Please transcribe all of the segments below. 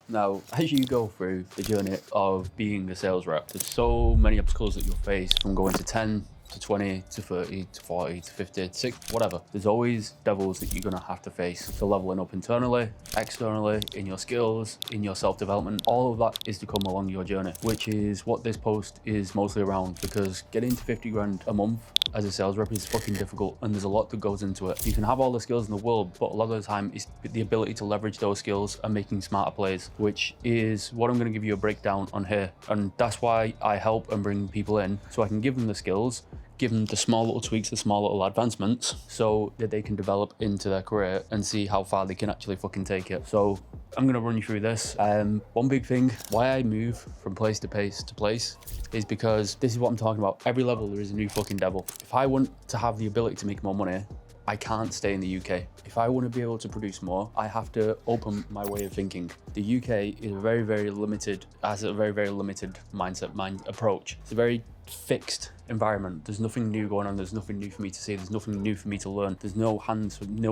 Now, as you go through the journey of being a sales rep, there's so many obstacles that you'll face, from going to 10 to 20 to 30 to 40 to 50 to 60, whatever. There's always devils that you're going to have to face. So leveling up internally, externally, in your skills, in your self-development, all of that is to come along your journey, which is what this post is mostly around, because getting to 50 grand a month as a sales rep is fucking difficult, and there's a lot that goes into it. You can have all the skills in the world, but a lot of the time it's the ability to leverage those skills and making smarter plays, which is what I'm going to give you a breakdown on here. And that's why I help and bring people in, so I can give them the skills, give them the small little tweaks, the small little advancements, so that they can develop into their career and see how far they can actually fucking take it. So I'm gonna run you through this. One big thing, why I move from place to place is because this is what I'm talking about. Every level there is a new fucking devil. If I want to have the ability to make more money, I can't stay in the UK. If I want to be able to produce more, I have to open my way of thinking. The UK is very, very limited, has a very, very limited mind approach. It's a very fixed environment. There's nothing new going on. There's nothing new for me to see. There's nothing new for me to learn. There's no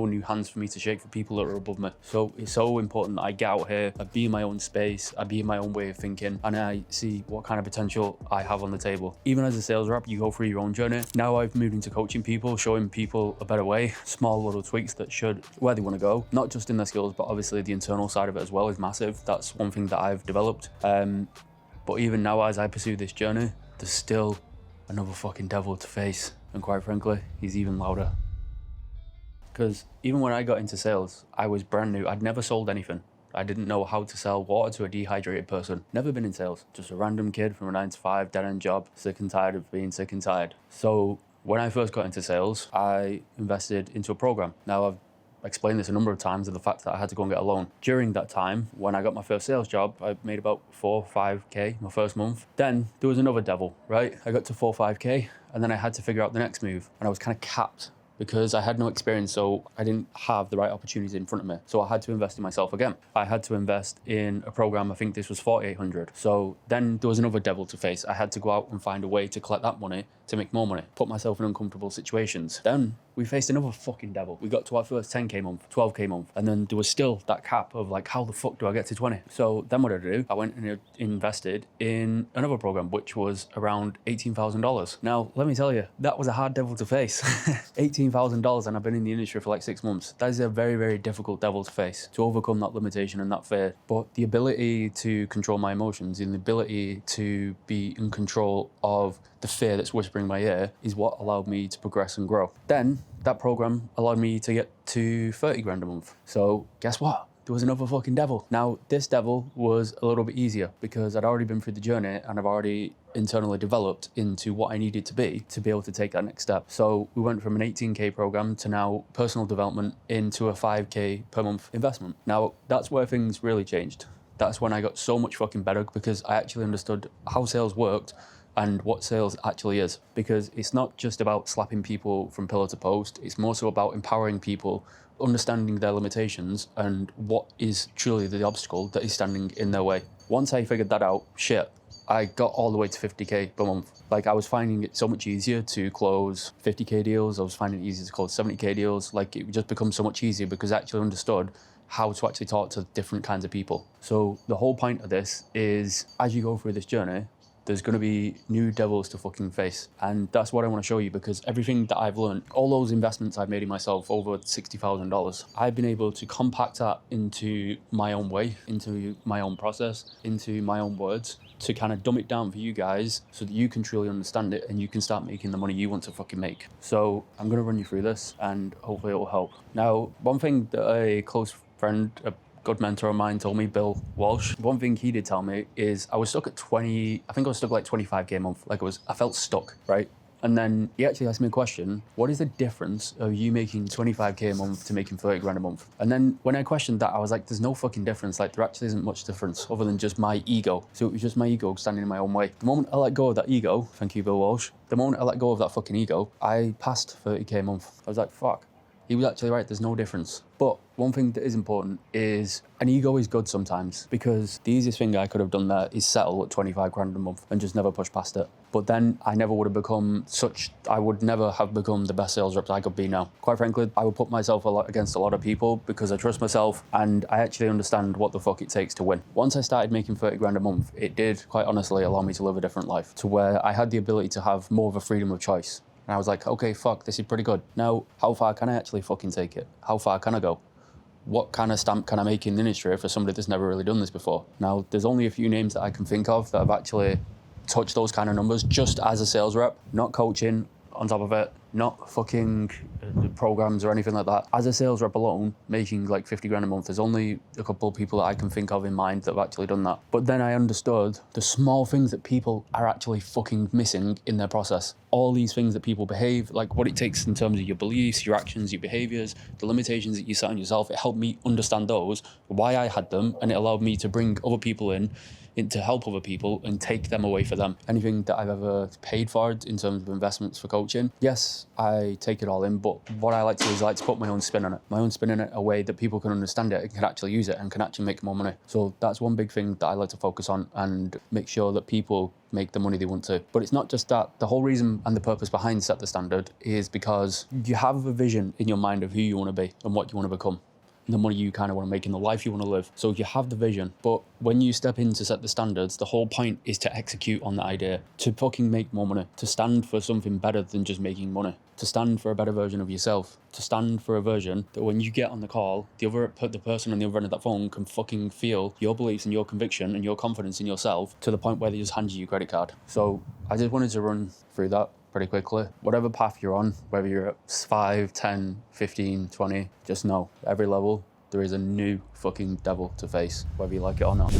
new hands for me to shake for people that are above me. So it's so important that I get out here, I be in my own space, I be in my own way of thinking, and I see what kind of potential I have on the table. Even as a sales rep, you go through your own journey. Now I've moved into coaching people, showing people a better way, small little tweaks that should where they want to go, not just in their skills, but obviously the internal side of it as well is massive. That's one thing that I've developed. But even now, as I pursue this journey, there's still another fucking devil to face, and quite frankly, he's even louder. Because even when I got into sales, I was brand new. I'd never sold anything. I didn't know how to sell water to a dehydrated person. Never been in sales. Just a random kid from a 9 to 5 dead-end job, sick and tired of being sick and tired. So when I first got into sales, I invested into a program. Now I've explained this a number of times, of the fact that I had to go and get a loan. During that time, when I got my first sales job, I made about 4 or 5K my first month. Then there was another devil, right? I got to 4 or 5K, and then I had to figure out the next move. And I was kind of capped because I had no experience, so I didn't have the right opportunities in front of me. So I had to invest in myself again. I had to invest in a program, I think this was 4,800. So then there was another devil to face. I had to go out and find a way to collect that money to make more money, put myself in uncomfortable situations. Then we faced another fucking devil. We got to our first 10K month, 12K month, and then there was still that cap of like, how the fuck do I get to 20? So then what did I do? I went and invested in another program, which was around $18,000. Now, let me tell you, that was a hard devil to face. $18,000, and I've been in the industry for like 6 months. That is a very, very difficult devil to face, to overcome that limitation and that fear. But the ability to control my emotions and the ability to be in control of the fear that's whispering in my ear is what allowed me to progress and grow. Then that program allowed me to get to 30 grand a month. So guess what? There was another fucking devil. Now, this devil was a little bit easier because I'd already been through the journey and I've already internally developed into what I needed to be able to take that next step. So we went from an 18K program to now personal development into a 5K per month investment. Now, that's where things really changed. That's when I got so much fucking better, because I actually understood how sales worked and what sales actually is. Because it's not just about slapping people from pillar to post, it's more so about empowering people, understanding their limitations and what is truly the obstacle that is standing in their way. Once I figured that out, shit, I got all the way to 50K per month. Like, I was finding it so much easier to close 50K deals. I was finding it easier to close 70K deals. Like, it just becomes so much easier because I actually understood how to actually talk to different kinds of people. So the whole point of this is, as you go through this journey, there's going to be new devils to fucking face. And that's what I want to show you, because everything that I've learned, all those investments I've made in myself, over $60,000, I've been able to compact that into my own way, into my own process, into my own words, to kind of dumb it down for you guys so that you can truly understand it and you can start making the money you want to fucking make. So I'm going to run you through this and hopefully it will help. Now, one thing that a close friend, a good mentor of mine, told me, Bill Walsh, one thing he did tell me is I was stuck at 20, I think I was stuck like 25K a month. Like, I felt stuck, right? And then he actually asked me a question: what is the difference of you making 25K a month to making 30 grand a month? And then when I questioned that, I was like, there's no fucking difference. Like, there actually isn't much difference other than just my ego. So it was just my ego standing in my own way. The moment I let go of that ego, thank you, Bill Walsh, the moment I let go of that fucking ego, I passed 30K a month. I was like, fuck. He was actually right, there's no difference. But one thing that is important is an ego is good sometimes, because the easiest thing I could have done there is settle at 25 grand a month and just never push past it. But then I never would have become I would never have become the best sales rep I could be now. Quite frankly, I would put myself against a lot of people because I trust myself and I actually understand what the fuck it takes to win. Once I started making 30 grand a month, it did quite honestly allow me to live a different life, to where I had the ability to have more of a freedom of choice. And I was like, okay, fuck, this is pretty good. Now, how far can I actually fucking take it? How far can I go? What kind of stamp can I make in the industry for somebody that's never really done this before? Now, there's only a few names that I can think of that have actually touched those kind of numbers just as a sales rep, not coaching on top of it, not fucking programs or anything like that. As a sales rep alone, making like 50 grand a month, there's only a couple of people that I can think of in mind that have actually done that. But then I understood the small things that people are actually fucking missing in their process. All these things that people behave, like what it takes in terms of your beliefs, your actions, your behaviors, the limitations that you set on yourself, it helped me understand those, why I had them, and it allowed me to bring other people in to help other people and take them away for them. Anything that I've ever paid for in terms of investments for coaching, yes, I take it all in, but what I like to do is I like to put my own spin on it. My own spin in it, a way that people can understand it and can actually use it and can actually make more money. So that's one big thing that I like to focus on and make sure that people make the money they want to. But it's not just that. The whole reason and the purpose behind Set the Standard is because you have a vision in your mind of who you want to be and what you want to become, the money you kind of want to make in the life you want to live. So you have the vision, but when you step in to set the standards, the whole point is to execute on that idea, to fucking make more money, to stand for something better than just making money, to stand for a better version of yourself, to stand for a version that when you get on the call, the person on the other end of that phone can fucking feel your beliefs and your conviction and your confidence in yourself to the point where they just hand you your credit card. So I just wanted to run through that pretty quickly. Whatever path you're on, whether you're at 5, 10, 15, 20, just know every level there is a new fucking devil to face, whether you like it or not.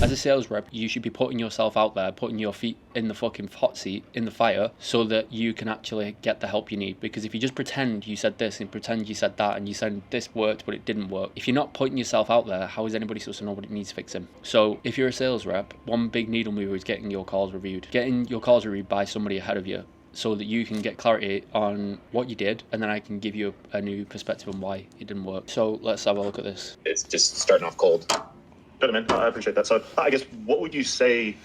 As a sales rep, you should be putting yourself out there, putting your feet in the fucking hot seat, in the fire, so that you can actually get the help you need. Because if you just pretend you said this and pretend you said that and you said this worked but it didn't work, if you're not putting yourself out there, how is anybody supposed to know what it needs fixing? So if you're a sales rep, one big needle mover is getting your calls reviewed. Getting your calls reviewed by somebody ahead of you, so that you can get clarity on what you did, and then I can give you a new perspective on why it didn't work. So let's have a look at this. It's just starting off cold. Good, man. I appreciate that. So I guess what would you say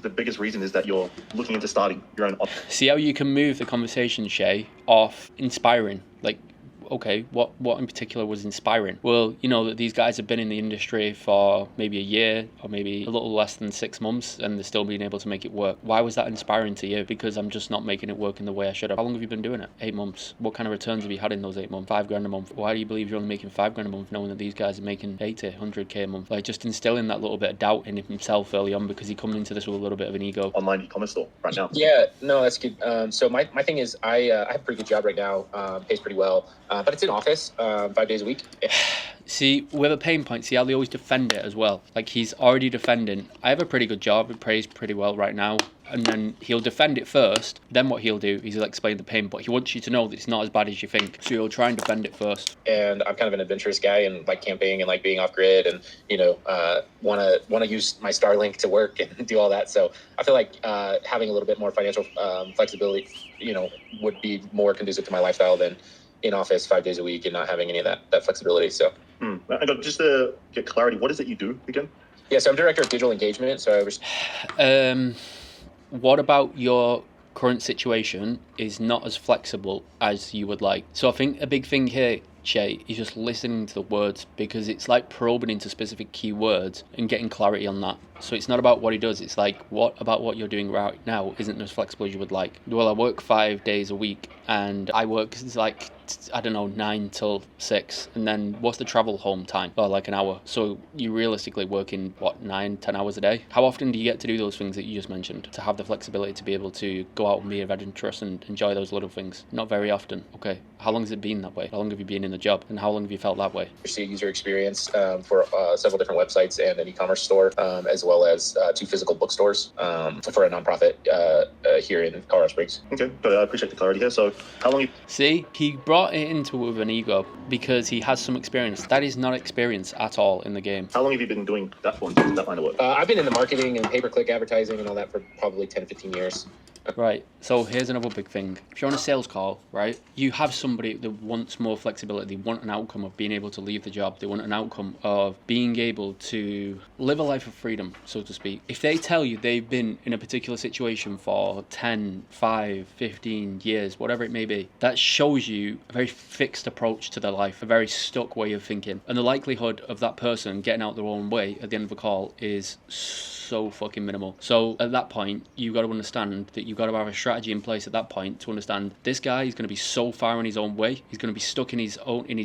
the biggest reason is that you're looking into starting your own office? See how you can move the conversation, Shay, off inspiring. Like, okay, what in particular was inspiring? Well, you know that these guys have been in the industry for maybe a year or maybe a little less than 6 months and they're still being able to make it work. Why was that inspiring to you? Because I'm just not making it work in the way I should have. How long have you been doing it? 8 months. What kind of returns have you had in those 8 months? 5 grand a month. Why do you believe you're only making 5 grand a month knowing that these guys are making 80, 100k a month? Like, just instilling that little bit of doubt in himself early on, because he coming into this with a little bit of an ego. Online e-commerce store right now. Yeah, no, that's good. So my thing is I have a pretty good job right now, pays pretty well, but it's in office 5 days a week. See, with a pain point, see how they always defend it as well. Like, he's already defending. I have a pretty good job, it pays pretty well right now. And then he'll defend it first. Then what he'll do is he'll explain the pain, but he wants you to know that it's not as bad as you think. So he'll try and defend it first. And I'm kind of an adventurous guy and like camping and like being off grid and, you know, want to use my Starlink to work and do all that. So I feel like having a little bit more financial flexibility, you know, would be more conducive to my lifestyle than in office 5 days a week and not having any of that flexibility. So just to get clarity, what is it you do again? Yeah, so I'm director of digital engagement. So I was what about your current situation is not as flexible as you would like? So I think a big thing here, Shay, is just listening to the words, because it's like probing into specific keywords and getting clarity on that. So it's not about what he does, it's like, what about what you're doing right now isn't as flexible as you would like? Well, I work 5 days a week and I work, it's like, I don't know, 9 till 6, and then what's the travel home time? Oh, like an hour. So you realistically working, what, 9-10 hours a day? How often do you get to do those things that you just mentioned, to have the flexibility to be able to go out and be adventurous and enjoy those little things? Not very often. Okay, how long has it been that way? How long have you been in the job, and how long have you felt that way? See user experience for several different websites and an e-commerce store, as well as 2 physical bookstores for a nonprofit here in Colorado Springs. Okay, but I appreciate the clarity here. So how long? See, he brought it into it with an ego because he has some experience. That is not experience at all in the game. How long have you been doing that for, that line of work? I've been in the marketing and pay-per-click advertising and all that for probably 10, 15 years. Right. So here's another big thing. If you're on a sales call, right, you have somebody that wants more flexibility. They want an outcome of being able to leave the job. They want an outcome of being able to live a life of freedom, so to speak. If they tell you they've been in a particular situation for 10, 5, 15 years, whatever it may be, that shows you a very fixed approach to their life, a very stuck way of thinking. And the likelihood of that person getting out their own way at the end of a call is so fucking minimal. So at that point, you've got to understand that you've got to have a strategy in place at that point to understand this guy is going to be so far in his own way. He's going to be stuck in his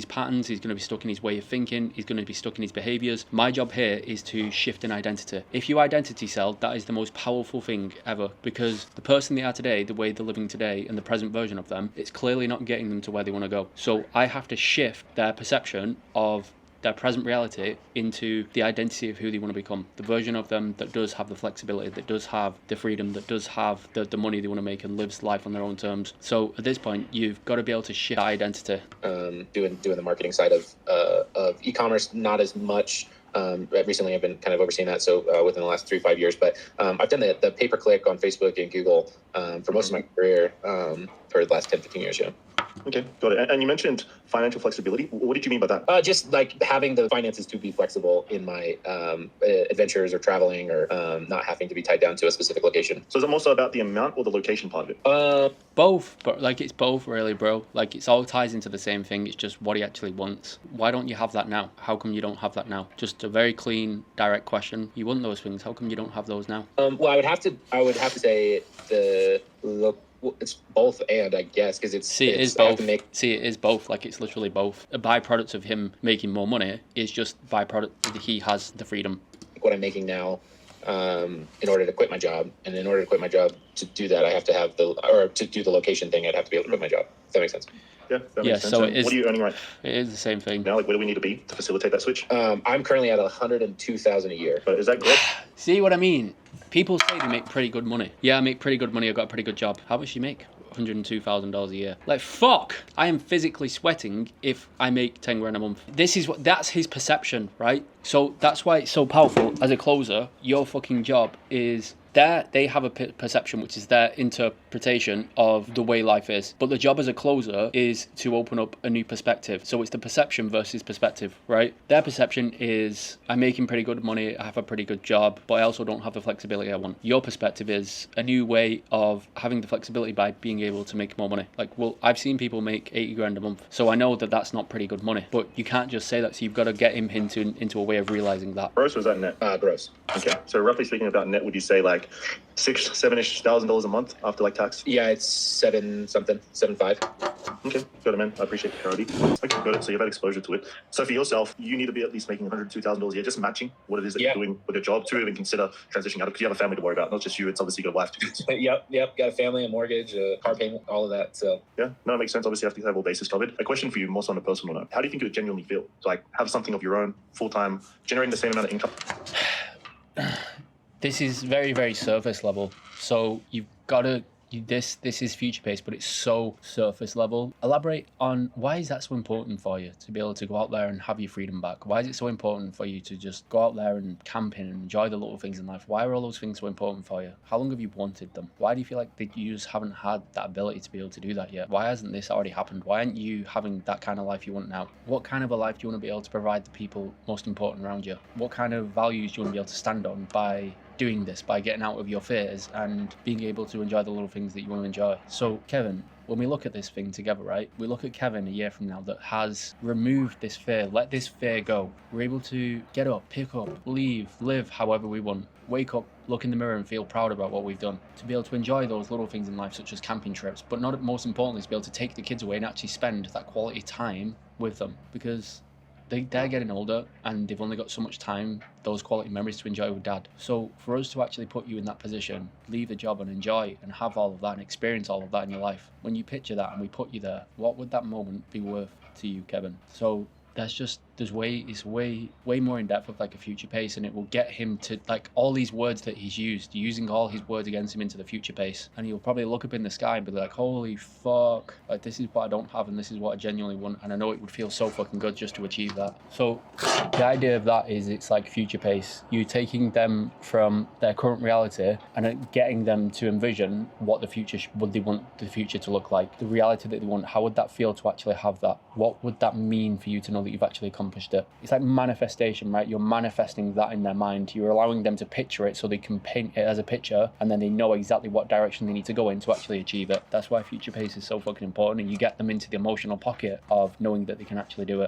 patterns. He's going to be stuck in his way of thinking. He's going to be stuck in his behaviors. My job here is to shift an identity. If you identity sell, that is the most powerful thing ever, because the person they are today, the way they're living today, and the present version of them, it's clearly not getting them to where they want to go. So I have to shift their perception of their present reality into the identity of who they want to become, the version of them that does have the flexibility, that does have the freedom, that does have the money they want to make and lives life on their own terms. So at this point, you've got to be able to shift that identity. Doing the marketing side of e-commerce, not as much. Recently, I've been kind of overseeing that, so within the last 3-5 years. But I've done the pay-per-click on Facebook and Google for most of my career for the last 10-15 years. Yeah. Okay, got it. And you mentioned financial flexibility. What did you mean by that? Just like having the finances to be flexible in my adventures or traveling, or not having to be tied down to a specific location. So is it more so about the amount or the location part of it? Both, but like it's both really, bro. Like it's all ties into the same thing. It's just what he actually wants. Why don't you have that now? How come you don't have that now? Just a very clean, direct question. You want those things. How come you don't have those now? Well, I would have to say it's both, and I guess because it is both. It is both. Like it's literally both. A byproduct of him making more money is just byproduct that he has the freedom. What I'm making now, in order to quit my job, and in order to quit my job, to do that, I have to have to do the location thing, I'd have to be able to quit my job. If that makes sense. Yeah, that makes sense. So what are you earning right now? It is the same thing. Now, like, where do we need to be to facilitate that switch? I'm currently at $102,000 a year. But is that good? See what I mean? People say they make pretty good money. Yeah, I make pretty good money. I've got a pretty good job. How much do you make? $102,000 a year. Like, fuck! I am physically sweating if I make 10 grand a month. That's his perception, right? So that's why it's so powerful. As a closer, your fucking job is they have a perception, which is their interpretation of the way life is. But the job as a closer is to open up a new perspective. So it's the perception versus perspective, right? Their perception is, I'm making pretty good money, I have a pretty good job, but I also don't have the flexibility I want. Your perspective is a new way of having the flexibility by being able to make more money. Like, well, I've seen people make 80 grand a month, so I know that that's not pretty good money. But you can't just say that, so you've got to get him into a way of realizing that. Gross or is that net? Gross. Okay. So roughly speaking about net, would you say like $6,000-7,000 a month after like tax? Yeah, it's 7.5. Okay, got it, man. I appreciate the clarity. Okay, got it. So you've had exposure to it. So for yourself, you need to be at least making $102,000 a year, just matching what it is that you're doing with your job to even consider transitioning out, because you have a family to worry about. Not just you, it's obviously got a wife to do. Yep. Got a family, a mortgage, a car payment, all of that. So yeah, no, it makes sense. Obviously, you have to have all bases covered. A question for you, more so on a personal note. How do you think it would genuinely feel to like have something of your own, full-time, generating the same amount of income? This is very, very surface level. So you've got to, this is future pace, but it's so surface level. Elaborate on why is that so important for you to be able to go out there and have your freedom back? Why is it so important for you to just go out there and camping and enjoy the little things in life? Why are all those things so important for you? How long have you wanted them? Why do you feel like that you just haven't had that ability to be able to do that yet? Why hasn't this already happened? Why aren't you having that kind of life you want now? What kind of a life do you want to be able to provide the people most important around you? What kind of values do you want to be able to stand on by doing this, by getting out of your fears and being able to enjoy the little things that you want to enjoy? So Kevin, when we look at this thing together, right, we look at Kevin a year from now that has removed this fear, let this fear go. We're able to get up, pick up, leave, live however we want, wake up, look in the mirror and feel proud about what we've done, to be able to enjoy those little things in life, such as camping trips, but not most importantly, to be able to take the kids away and actually spend that quality time with them, because they're getting older and they've only got so much time, those quality memories to enjoy with dad. So for us to actually put you in that position, leave the job and enjoy and have all of that and experience all of that in your life, when you picture that and we put you there, what would that moment be worth to you, Kevin? So it's way more in depth of like a future pace, and it will get him to like all these words that he's using all his words against him into the future pace, and he'll probably look up in the sky and be like, holy fuck, like this is what I don't have and this is what I genuinely want, and I know it would feel so fucking good just to achieve that. So the idea of that is it's like future pace. You're taking them from their current reality and getting them to envision what the future would they want the future to look like, the reality that they want. How would that feel to actually have that? What would that mean for you to know that you've actually accomplished it? It's like manifestation, right? You're manifesting that in their mind. You're allowing them to picture it so they can paint it as a picture, and then they know exactly what direction they need to go in to actually achieve it. That's why future pace is so fucking important, and you get them into the emotional pocket of knowing that they can actually do it.